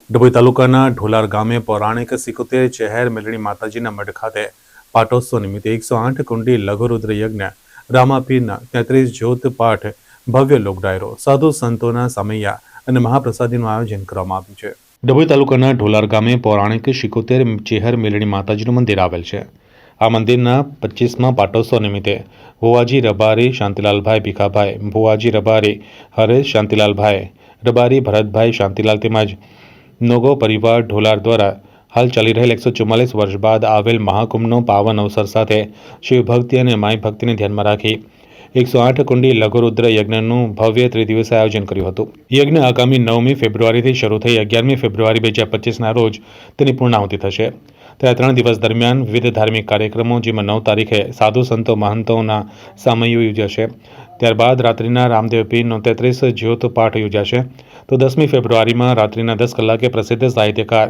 ડભોઈ તાલુકાના ઢોલાર ગામે પૌરાણિક 71 ચહેર મેલડી માતાજીના મઢ ખાતે પાટોત્સવ નિમિત્તે 108 કુંડી લઘુરુદ્ર યજ્ઞ, રામાપીરના 33 જ્યોત પાઠ, ભવ્ય લોક ડાયરો, સાધુ સંતોના સામૈયા અને મહાપ્રસાદીનું આયોજન કરવામાં આવ્યું છે। ડભોઈ તાલુકાના ઢોલાર ગામે પૌરાણિક 71 ચહેર મેલડી માતાજીનું મંદિર આવેલ છે। આ મંદિરના 25મા પાટોત્સવ નિમિત્તે ભુવાજી રબારી શાંતિલાલભાઈ ભીખાભાઈ, ભુવાજી રબારી હરેશ શાંતિલાલભાઈ રબારી ભરતભાઈ શાંતિલાલ તેમજ નોગો પરિવાર ઢોલાર દ્વારા હાલ ચાલી રહેલ 144 વર્ષ બાદ આવેલ મહાકુંભનો પાવન અવસર સાથે શિવભક્તિ અને માય ભક્તિને ધ્યાનમાં રાખી 108 કુંડી લઘુરુદ્ર યજ્ઞનું ભવ્ય ત્રિદિવસીય આયોજન કર્યું હતું। યજ્ઞ આગામી 9મી ફેબ્રુઆરીથી શરૂ થઈ 11મી ફેબ્રુઆરી 2025ના રોજ તેની પૂર્ણાહુતિ થશે। ત્યારે 3 દિવસ દરમિયાન વિવિધ ધાર્મિક કાર્યક્રમો, જેમાં 9 તારીખે સાધુ સંતો મહંતોના સામૈયું યોજાશે। ત્યારબાદ રાત્રિના રામદેવ પીરનો 33 જ્યોત પાઠ યોજાશે। તો 10મી ફેબ્રુઆરીમાં રાત્રિના 10 કલાકે પ્રસિદ્ધ સાહિત્યકાર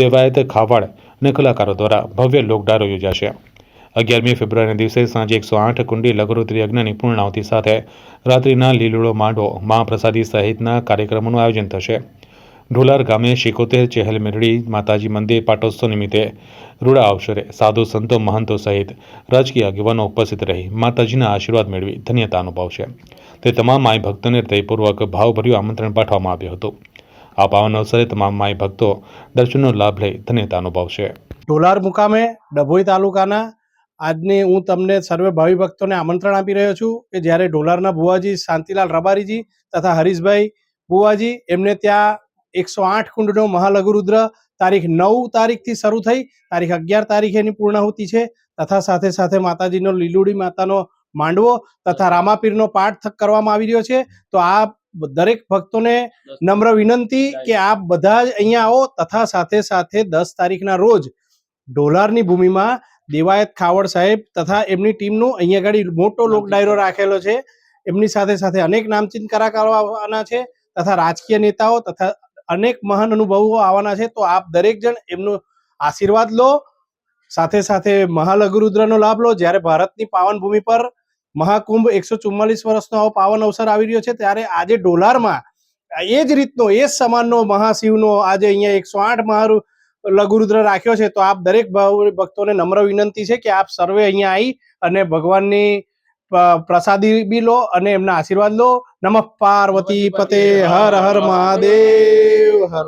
દેવાયત ખાવાડ અને કલાકારો દ્વારા ભવ્ય લોકડાયરો યોજાશે। 11મી ફેબ્રુઆરીના દિવસે સાંજે 108 કુંડી લઘુરુદ્ર યજ્ઞની પૂર્ણાહુતિ સાથે રાત્રિના લીલુડો માંડવો, મહાપ્રસાદી સહિતના કાર્યક્રમોનું આયોજન થશે। ઢોલાર ગામે 71 ચહેલ મેલડી માતાજી મંદિર પાટોત્સવ નિમિત્તે રૂડા અવસરે સાધુ સંતો મહંતો સહિત રાજકીય આગેવાનો ઉપસ્થિત રહી માતાજીના આશીર્વાદ મેળવી ધન્યતા અનુભવશે। તે તમામ માય ભક્તોને હૃદયપૂર્વક ભાવભર્યું આમંત્રણ પાઠવવામાં આવ્યું હતું। આ પાવન અવસરે તમામ માય ભક્તો દર્શનનો લાભ લઈ ધન્યતા અનુભવશે। ઢોલાર મુકામે ડભોઈ તાલુકાના આજની હું તમને સર્વે ભાવિ ભક્તોને આમંત્રણ આપી રહ્યો છું કે જ્યારે ઢોલારના ભુવાજી શાંતિલાલ રબારીજી તથા હરીશભાઈ ભુવાજી એમને ત્યાં 108 કુંડનો મહાલઘુરુદ્ર તારીખ 9 તારીખથી શરૂ થઈ તારીખ 11 તારીખે એની પૂર્ણાહુતિ છે તથા સાથે સાથે માતાજીનો લીલુડી માતાનો માંડવો તથા રામાપીરનો પાઠ કરવામાં આવી રહ્યો છે। તો આ દરેક ભક્તોને નમ્ર વિનંતી કે આપ બધા જ અહીંયા આવો તથા સાથે સાથે 10 તારીખના રોજ ઢોલારની ભૂમિમાં દેવાયત ખાવડ સાહેબ તથા એમની ટીમનું અહીંયા આગળ મોટો લોક ડાયરો રાખેલો છે। એમની સાથે સાથે અનેક નામચીન કલાકારો આવવાના છે તથા રાજકીય નેતાઓ તથા અનેક મહાન અનુભવો આવવાના છે। તો આપ દરેક જણ એમનો આશીર્વાદ લો, સાથે સાથે મહાલઘુરુદ્રનો લાભ લો। જ્યારે ભારતની પાવન ભૂમિ પર મહાકુંભ 144 વર્ષનો આવો પાવન અવસર આવી રહ્યો છે ત્યારે આજે ઢોલારમાં એ જ રીતનો એ જ સમાનનો મહાશિવનો આજે અહીંયા 108 લઘુરુદ્ર રાખ્યો છે। તો આપ દરેક ભક્તોને નમ્ર વિનંતી છે કે આપ સર્વે અહીંયા આવી અને ભગવાનની પ્રસાદી બી લો અને એમના આશીર્વાદ લો। નમઃ પાર્વતી પતે, હર હર મહાદેવ, હર